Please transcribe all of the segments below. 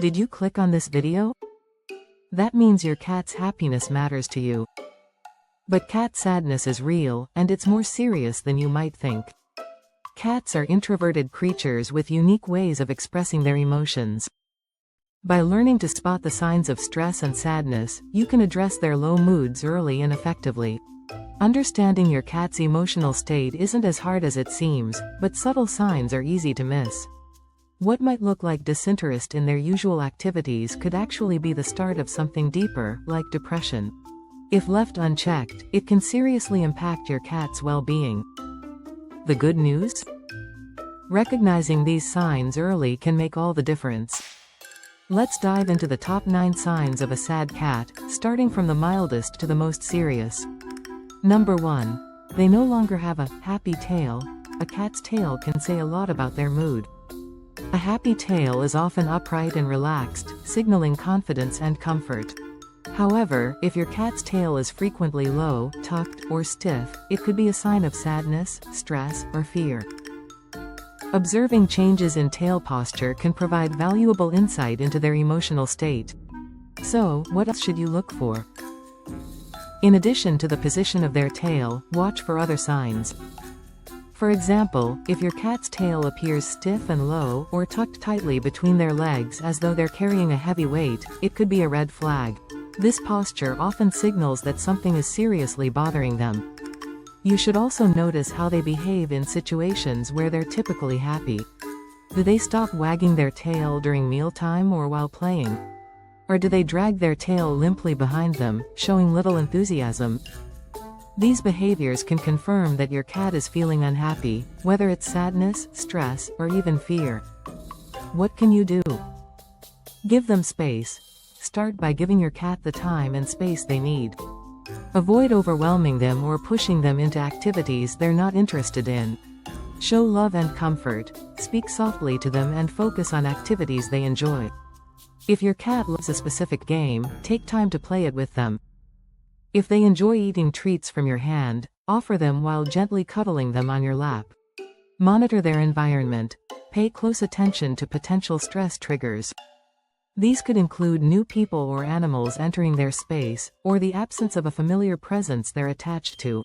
Did you click on this video? That means your cat's happiness matters to you. But cat sadness is real, and it's more serious than you might think. Cats are introverted creatures with unique ways of expressing their emotions. By learning to spot the signs of stress and sadness, you can address their low moods early and effectively. Understanding your cat's emotional state isn't as hard as it seems, but subtle signs are easy to miss. What might look like disinterest in their usual activities could actually be the start of something deeper, like depression. If left unchecked, it can seriously impact your cat's well-being. The good news? Recognizing these signs early can make all the difference. Let's dive into the top 9 signs of a sad cat, starting from the mildest to the most serious. Number 1. They no longer have a happy tail. A cat's tail can say a lot about their mood. A happy tail is often upright and relaxed, signaling confidence and comfort. However, if your cat's tail is frequently low, tucked, or stiff, it could be a sign of sadness, stress, or fear. Observing changes in tail posture can provide valuable insight into their emotional state. So, what else should you look for? In addition to the position of their tail, watch for other signs. For example, if your cat's tail appears stiff and low, or tucked tightly between their legs as though they're carrying a heavy weight, it could be a red flag. This posture often signals that something is seriously bothering them. You should also notice how they behave in situations where they're typically happy. Do they stop wagging their tail during mealtime or while playing? Or do they drag their tail limply behind them, showing little enthusiasm? These behaviors can confirm that your cat is feeling unhappy, whether it's sadness, stress, or even fear. What can you do? Give them space. Start by giving your cat the time and space they need. Avoid overwhelming them or pushing them into activities they're not interested in. Show love and comfort, speak softly to them and focus on activities they enjoy. If your cat loves a specific game, take time to play it with them. If they enjoy eating treats from your hand, offer them while gently cuddling them on your lap. Monitor their environment. Pay close attention to potential stress triggers. These could include new people or animals entering their space, or the absence of a familiar presence they're attached to.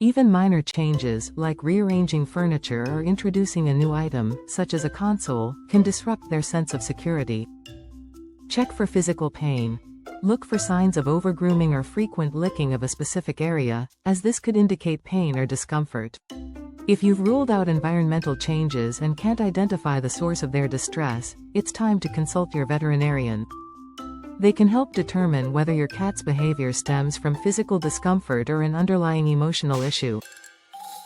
Even minor changes, like rearranging furniture or introducing a new item, such as a console, can disrupt their sense of security. Check for physical pain. Look for signs of overgrooming or frequent licking of a specific area, as this could indicate pain or discomfort. If you've ruled out environmental changes and can't identify the source of their distress, it's time to consult your veterinarian. They can help determine whether your cat's behavior stems from physical discomfort or an underlying emotional issue.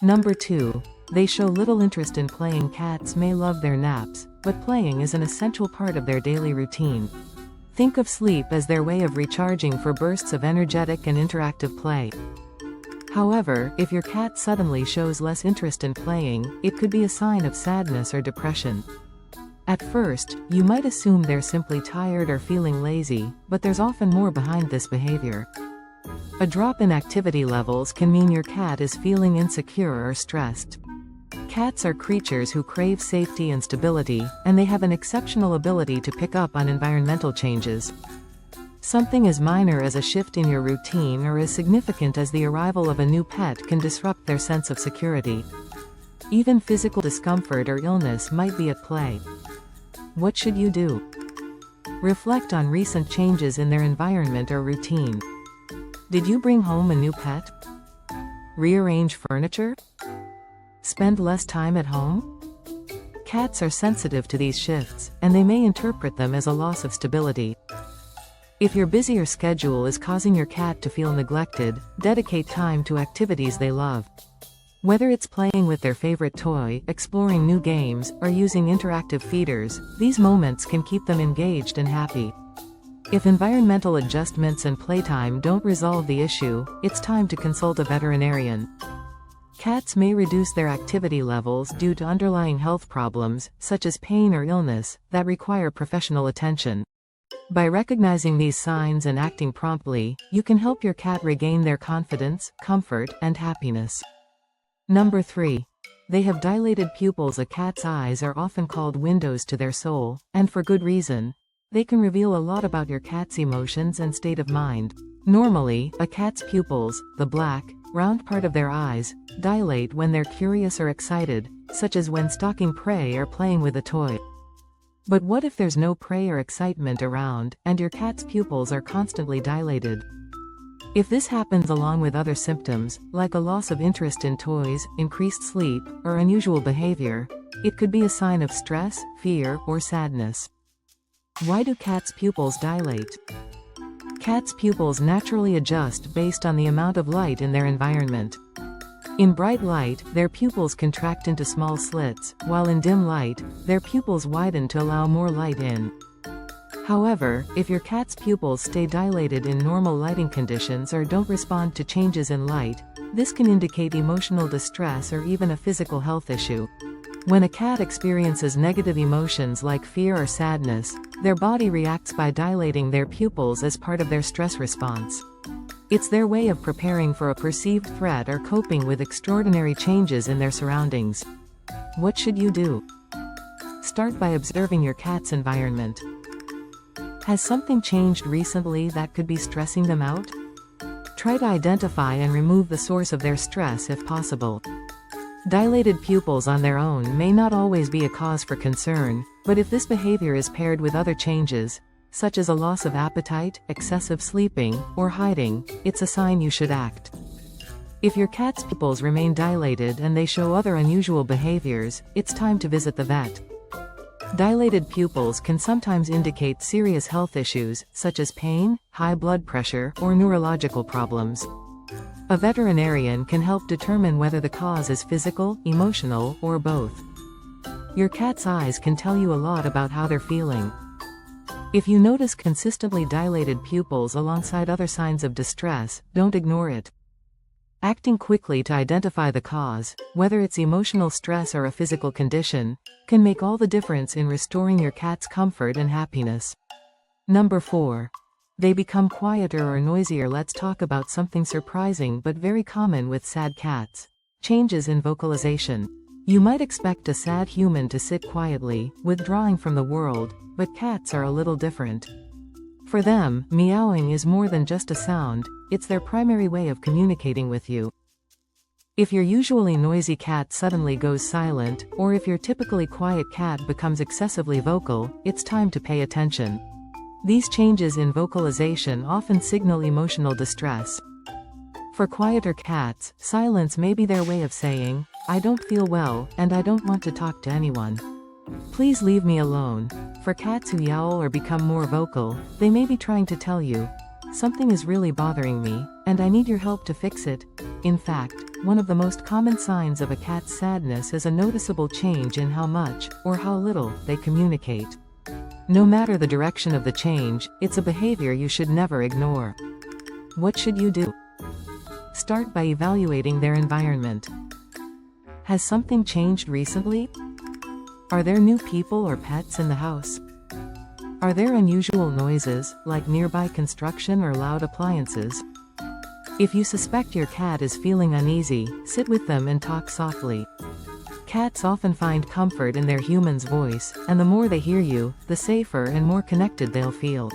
Number 2. They show little interest in playing. Cats may love their naps, but playing is an essential part of their daily routine. Think of sleep as their way of recharging for bursts of energetic and interactive play. However, if your cat suddenly shows less interest in playing, it could be a sign of sadness or depression. At first, you might assume they're simply tired or feeling lazy, but there's often more behind this behavior. A drop in activity levels can mean your cat is feeling insecure or stressed. Cats are creatures who crave safety and stability, and they have an exceptional ability to pick up on environmental changes. Something as minor as a shift in your routine or as significant as the arrival of a new pet can disrupt their sense of security. Even physical discomfort or illness might be at play. What should you do? Reflect on recent changes in their environment or routine. Did you bring home a new pet? Rearrange furniture? Spend less time at home? Cats are sensitive to these shifts, and they may interpret them as a loss of stability. If your busier schedule is causing your cat to feel neglected, dedicate time to activities they love. Whether it's playing with their favorite toy, exploring new games, or using interactive feeders, these moments can keep them engaged and happy. If environmental adjustments and playtime don't resolve the issue, it's time to consult a veterinarian. Cats may reduce their activity levels due to underlying health problems, such as pain or illness, that require professional attention. By recognizing these signs and acting promptly, you can help your cat regain their confidence, comfort, and happiness. Number 3. They have dilated pupils. A cat's eyes are often called windows to their soul, and for good reason. They can reveal a lot about your cat's emotions and state of mind. Normally, a cat's pupils, the black, round part of their eyes, dilate when they're curious or excited, such as when stalking prey or playing with a toy. But what if there's no prey or excitement around, and your cat's pupils are constantly dilated? If this happens along with other symptoms, like a loss of interest in toys, increased sleep, or unusual behavior, it could be a sign of stress, fear, or sadness. Why do cats' pupils dilate? Cats' pupils naturally adjust based on the amount of light in their environment. In bright light, their pupils contract into small slits, while in dim light, their pupils widen to allow more light in. However, if your cat's pupils stay dilated in normal lighting conditions or don't respond to changes in light, this can indicate emotional distress or even a physical health issue. When a cat experiences negative emotions like fear or sadness, their body reacts by dilating their pupils as part of their stress response. It's their way of preparing for a perceived threat or coping with extraordinary changes in their surroundings. What should you do? Start by observing your cat's environment. Has something changed recently that could be stressing them out? Try to identify and remove the source of their stress if possible. Dilated pupils on their own may not always be a cause for concern, but if this behavior is paired with other changes, such as a loss of appetite, excessive sleeping, or hiding, it's a sign you should act. If your cat's pupils remain dilated and they show other unusual behaviors, it's time to visit the vet. Dilated pupils can sometimes indicate serious health issues, such as pain, high blood pressure, or neurological problems. A veterinarian can help determine whether the cause is physical, emotional, or both. Your cat's eyes can tell you a lot about how they're feeling. If you notice consistently dilated pupils alongside other signs of distress, don't ignore it. Acting quickly to identify the cause, whether it's emotional stress or a physical condition, can make all the difference in restoring your cat's comfort and happiness. Number 4. They become quieter or noisier. Let's talk about something surprising but very common with sad cats: changes in vocalization. You might expect a sad human to sit quietly, withdrawing from the world, but cats are a little different. For them, meowing is more than just a sound, it's their primary way of communicating with you. If your usually noisy cat suddenly goes silent, or if your typically quiet cat becomes excessively vocal, it's time to pay attention. These changes in vocalization often signal emotional distress. For quieter cats, silence may be their way of saying, "I don't feel well, and I don't want to talk to anyone. Please leave me alone." For cats who yowl or become more vocal, they may be trying to tell you, "Something is really bothering me, and I need your help to fix it." In fact, one of the most common signs of a cat's sadness is a noticeable change in how much, or how little, they communicate. No matter the direction of the change, it's a behavior you should never ignore. What should you do? Start by evaluating their environment. Has something changed recently? Are there new people or pets in the house? Are there unusual noises, like nearby construction or loud appliances? If you suspect your cat is feeling uneasy, sit with them and talk softly. Cats often find comfort in their human's voice, and the more they hear you, the safer and more connected they'll feel.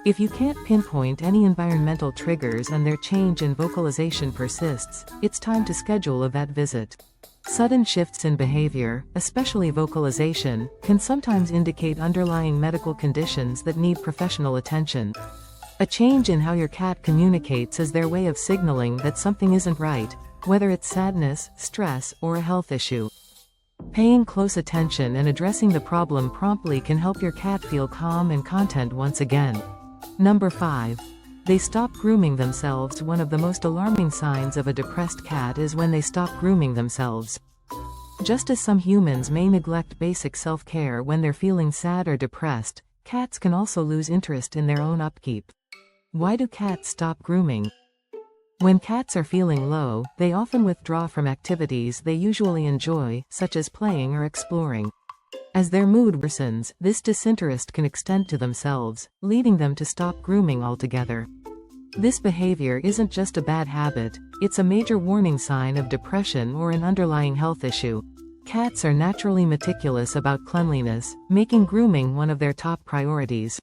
If you can't pinpoint any environmental triggers and their change in vocalization persists, it's time to schedule a vet visit. Sudden shifts in behavior, especially vocalization, can sometimes indicate underlying medical conditions that need professional attention. A change in how your cat communicates is their way of signaling that something isn't right, whether it's sadness, stress, or a health issue. Paying close attention and addressing the problem promptly can help your cat feel calm and content once again. Number 5. They stop grooming themselves. One of the most alarming signs of a depressed cat is when they stop grooming themselves. Just as some humans may neglect basic self-care when they're feeling sad or depressed, cats can also lose interest in their own upkeep. Why do cats stop grooming? When cats are feeling low, they often withdraw from activities they usually enjoy, such as playing or exploring. As their mood worsens, this disinterest can extend to themselves, leading them to stop grooming altogether. This behavior isn't just a bad habit, it's a major warning sign of depression or an underlying health issue. Cats are naturally meticulous about cleanliness, making grooming one of their top priorities.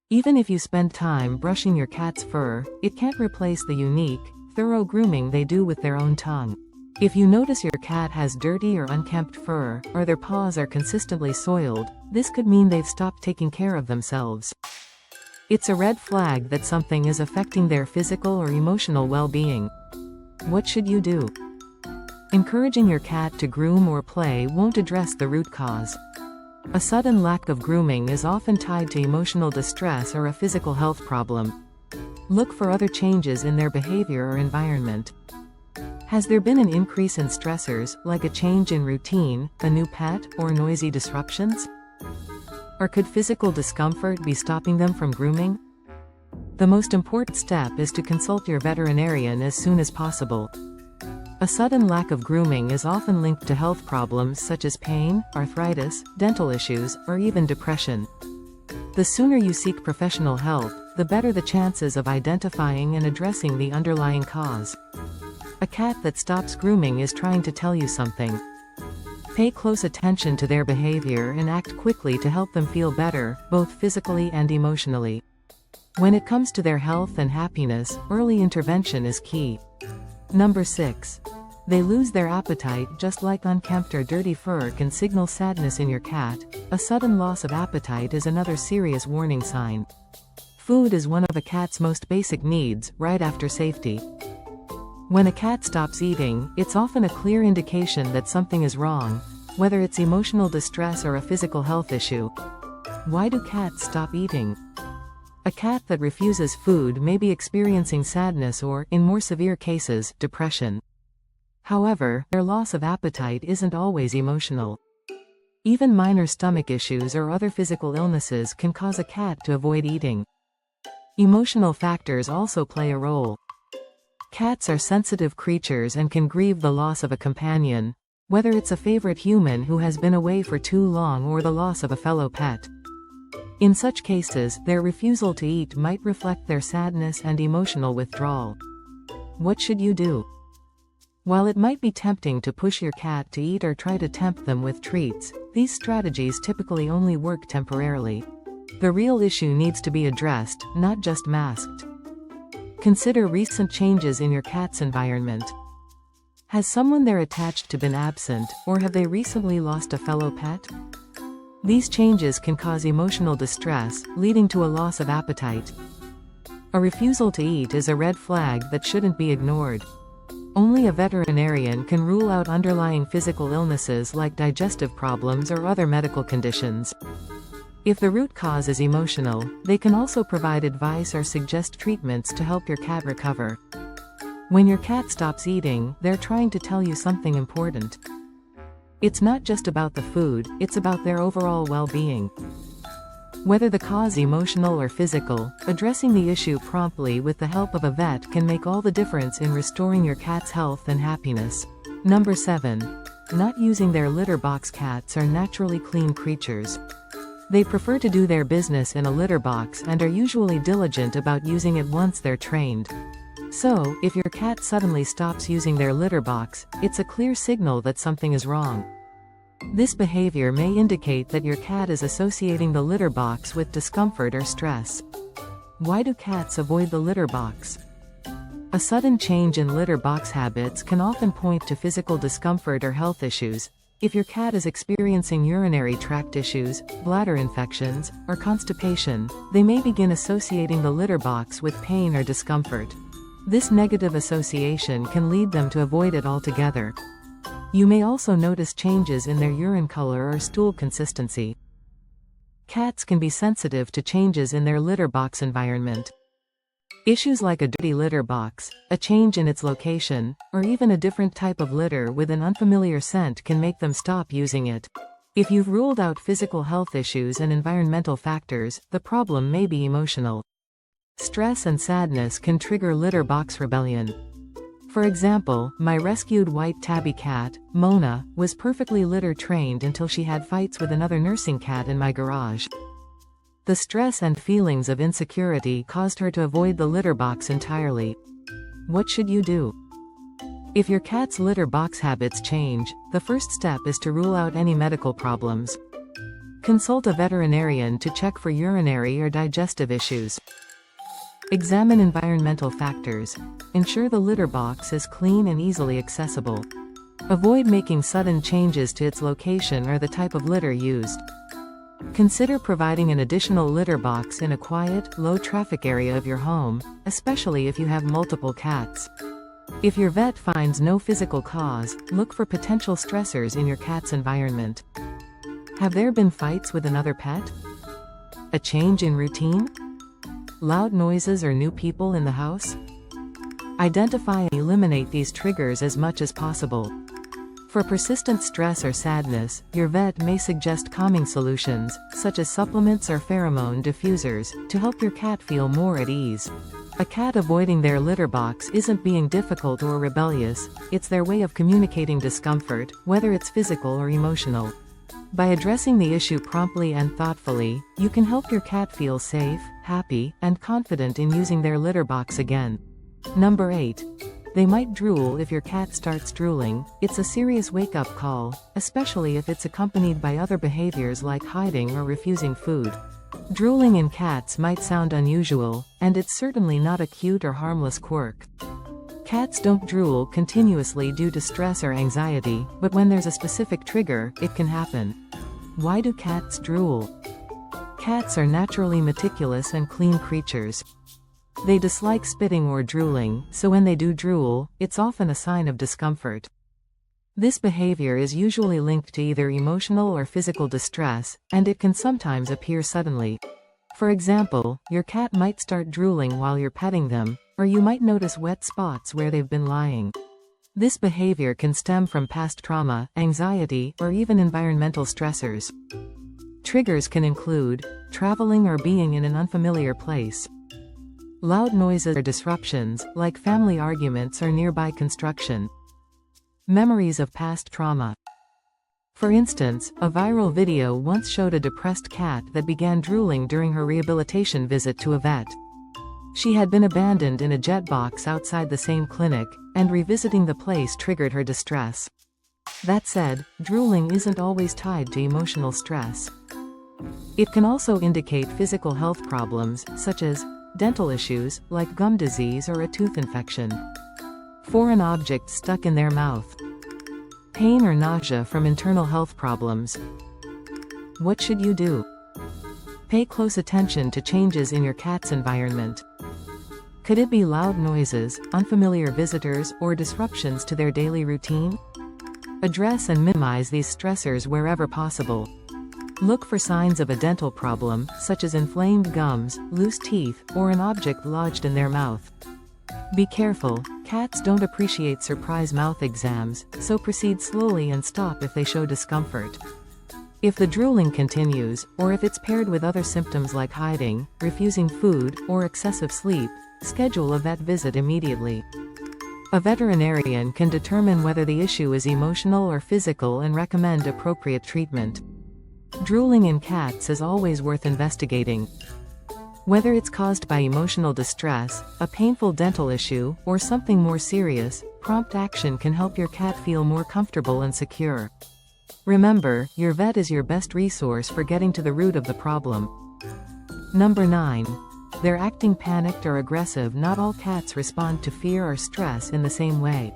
Even if you spend time brushing your cat's fur, it can't replace the unique, thorough grooming they do with their own tongue. If you notice your cat has dirty or unkempt fur, or their paws are consistently soiled, this could mean they've stopped taking care of themselves. It's a red flag that something is affecting their physical or emotional well-being. What should you do? Encouraging your cat to groom or play won't address the root cause. A sudden lack of grooming is often tied to emotional distress or a physical health problem. Look for other changes in their behavior or environment. Has there been an increase in stressors, like a change in routine, a new pet, or noisy disruptions? Or could physical discomfort be stopping them from grooming? The most important step is to consult your veterinarian as soon as possible. A sudden lack of grooming is often linked to health problems such as pain, arthritis, dental issues, or even depression. The sooner you seek professional help, the better the chances of identifying and addressing the underlying cause. A cat that stops grooming is trying to tell you something. Pay close attention to their behavior and act quickly to help them feel better, both physically and emotionally. When it comes to their health and happiness, early intervention is key. Number 6. They lose their appetite. Just like unkempt or dirty fur can signal sadness in your cat, a sudden loss of appetite is another serious warning sign. Food is one of a cat's most basic needs, right after safety. When a cat stops eating, it's often a clear indication that something is wrong, whether it's emotional distress or a physical health issue. Why do cats stop eating? A cat that refuses food may be experiencing sadness or, in more severe cases, depression. However, their loss of appetite isn't always emotional. Even minor stomach issues or other physical illnesses can cause a cat to avoid eating. Emotional factors also play a role. Cats are sensitive creatures and can grieve the loss of a companion, whether it's a favorite human who has been away for too long or the loss of a fellow pet. In such cases, their refusal to eat might reflect their sadness and emotional withdrawal. What should you do? While it might be tempting to push your cat to eat or try to tempt them with treats, these strategies typically only work temporarily. The real issue needs to be addressed, not just masked. Consider recent changes in your cat's environment. Has someone they're attached to been absent, or have they recently lost a fellow pet? These changes can cause emotional distress, leading to a loss of appetite. A refusal to eat is a red flag that shouldn't be ignored. Only a veterinarian can rule out underlying physical illnesses like digestive problems or other medical conditions. If the root cause is emotional, they can also provide advice or suggest treatments to help your cat recover. When your cat stops eating, they're trying to tell you something important. It's not just about the food, it's about their overall well-being. Whether the cause emotional or physical, addressing the issue promptly with the help of a vet can make all the difference in restoring your cat's health and happiness. Number 7. Not using their litter box. Cats are naturally clean creatures. They prefer to do their business in a litter box and are usually diligent about using it once they're trained. So, if your cat suddenly stops using their litter box, it's a clear signal that something is wrong. This behavior may indicate that your cat is associating the litter box with discomfort or stress. Why do cats avoid the litter box? A sudden change in litter box habits can often point to physical discomfort or health issues. If your cat is experiencing urinary tract issues, bladder infections, or constipation, they may begin associating the litter box with pain or discomfort. This negative association can lead them to avoid it altogether. You may also notice changes in their urine color or stool consistency. Cats can be sensitive to changes in their litter box environment. Issues like a dirty litter box, a change in its location, or even a different type of litter with an unfamiliar scent can make them stop using it. If you've ruled out physical health issues and environmental factors, the problem may be emotional. Stress and sadness can trigger litter box rebellion. For example, my rescued white tabby cat, Mona, was perfectly litter trained until she had fights with another nursing cat in my garage. The stress and feelings of insecurity caused her to avoid the litter box entirely. What should you do? If your cat's litter box habits change, the first step is to rule out any medical problems. Consult a veterinarian to check for urinary or digestive issues. Examine environmental factors. Ensure the litter box is clean and easily accessible. Avoid making sudden changes to its location or the type of litter used. Consider providing an additional litter box in a quiet, low-traffic area of your home, especially if you have multiple cats. If your vet finds no physical cause, look for potential stressors in your cat's environment. Have there been fights with another pet? A change in routine? Loud noises or new people in the house? Identify and eliminate these triggers as much as possible. For persistent stress or sadness, your vet may suggest calming solutions, such as supplements or pheromone diffusers, to help your cat feel more at ease. A cat avoiding their litter box isn't being difficult or rebellious, it's their way of communicating discomfort, whether it's physical or emotional. By addressing the issue promptly and thoughtfully, you can help your cat feel safe, happy, and confident in using their litter box again. Number 8. They might drool. If your cat starts drooling, it's a serious wake-up call, especially if it's accompanied by other behaviors like hiding or refusing food. Drooling in cats might sound unusual, and it's certainly not a cute or harmless quirk. Cats don't drool continuously due to stress or anxiety, but when there's a specific trigger, it can happen. Why do cats drool? Cats are naturally meticulous and clean creatures. They dislike spitting or drooling, so when they do drool, it's often a sign of discomfort. This behavior is usually linked to either emotional or physical distress, and it can sometimes appear suddenly. For example, your cat might start drooling while you're petting them, or you might notice wet spots where they've been lying. This behavior can stem from past trauma, anxiety, or even environmental stressors. Triggers can include traveling or being in an unfamiliar place. Loud noises or disruptions, like family arguments or nearby construction. Memories of past trauma. For instance, a viral video once showed a depressed cat that began drooling during her rehabilitation visit to a vet. She had been abandoned in a jet box outside the same clinic, and revisiting the place triggered her distress. That said, drooling isn't always tied to emotional stress. It can also indicate physical health problems, such as dental issues, like gum disease or a tooth infection. Foreign objects stuck in their mouth. Pain or nausea from internal health problems. What should you do? Pay close attention to changes in your cat's environment. Could it be loud noises, unfamiliar visitors, or disruptions to their daily routine? Address and minimize these stressors wherever possible. Look for signs of a dental problem, such as inflamed gums, loose teeth, or an object lodged in their mouth. Be careful, cats don't appreciate surprise mouth exams, so proceed slowly and stop if they show discomfort. If the drooling continues, or if it's paired with other symptoms like hiding, refusing food, or excessive sleep, schedule a vet visit immediately. A veterinarian can determine whether the issue is emotional or physical and recommend appropriate treatment. Drooling in cats is always worth investigating. Whether it's caused by emotional distress, a painful dental issue, or something more serious, prompt action can help your cat feel more comfortable and secure. Remember, your vet is your best resource for getting to the root of the problem. Number 9. They're acting panicked or aggressive. Not all cats respond to fear or stress in the same way.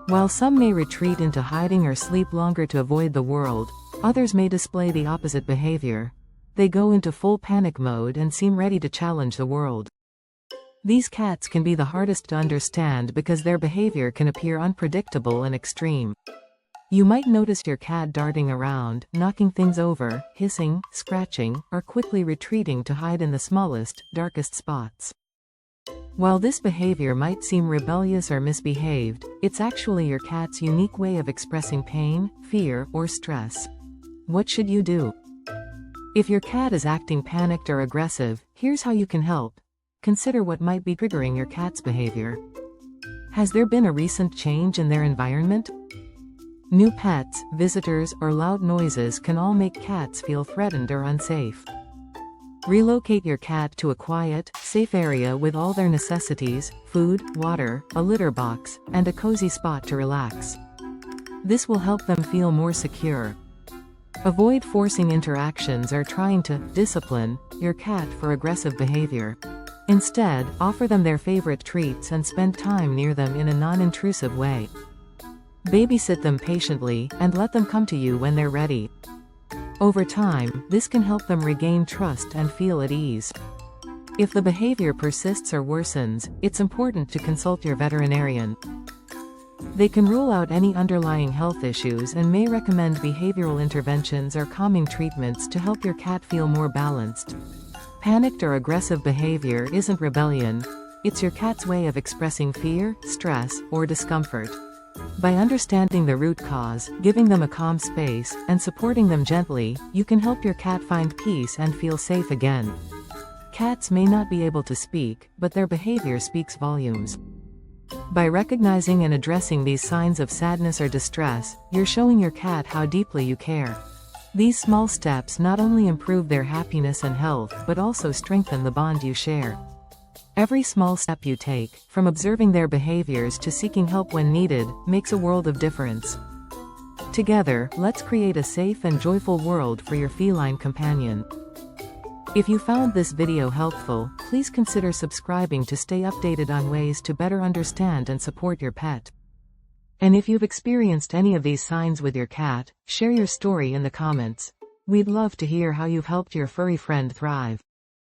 While some may retreat into hiding or sleep longer to avoid the world, others may display the opposite behavior. They go into full panic mode and seem ready to challenge the world. These cats can be the hardest to understand because their behavior can appear unpredictable and extreme. You might notice your cat darting around, knocking things over, hissing, scratching, or quickly retreating to hide in the smallest, darkest spots. While this behavior might seem rebellious or misbehaved, it's actually your cat's unique way of expressing pain, fear, or stress. What should you do? If your cat is acting panicked or aggressive, here's how you can help. Consider what might be triggering your cat's behavior. Has there been a recent change in their environment? New pets, visitors, or loud noises can all make cats feel threatened or unsafe. Relocate your cat to a quiet, safe area with all their necessities, food, water, a litter box, and a cozy spot to relax. This will help them feel more secure. Avoid forcing interactions or trying to discipline your cat for aggressive behavior. Instead, offer them their favorite treats and spend time near them in a non-intrusive way. Babysit them patiently, and let them come to you when they're ready. Over time, this can help them regain trust and feel at ease. If the behavior persists or worsens, it's important to consult your veterinarian. They can rule out any underlying health issues and may recommend behavioral interventions or calming treatments to help your cat feel more balanced. Panicked or aggressive behavior isn't rebellion, it's your cat's way of expressing fear, stress, or discomfort. By understanding the root cause, giving them a calm space, and supporting them gently, you can help your cat find peace and feel safe again. Cats may not be able to speak, but their behavior speaks volumes. By recognizing and addressing these signs of sadness or distress, you're showing your cat how deeply you care. These small steps not only improve their happiness and health but also strengthen the bond you share. Every small step you take, from observing their behaviors to seeking help when needed, makes a world of difference. Together, let's create a safe and joyful world for your feline companion. If you found this video helpful, please consider subscribing to stay updated on ways to better understand and support your pet. And if you've experienced any of these signs with your cat, share your story in the comments. We'd love to hear how you've helped your furry friend thrive.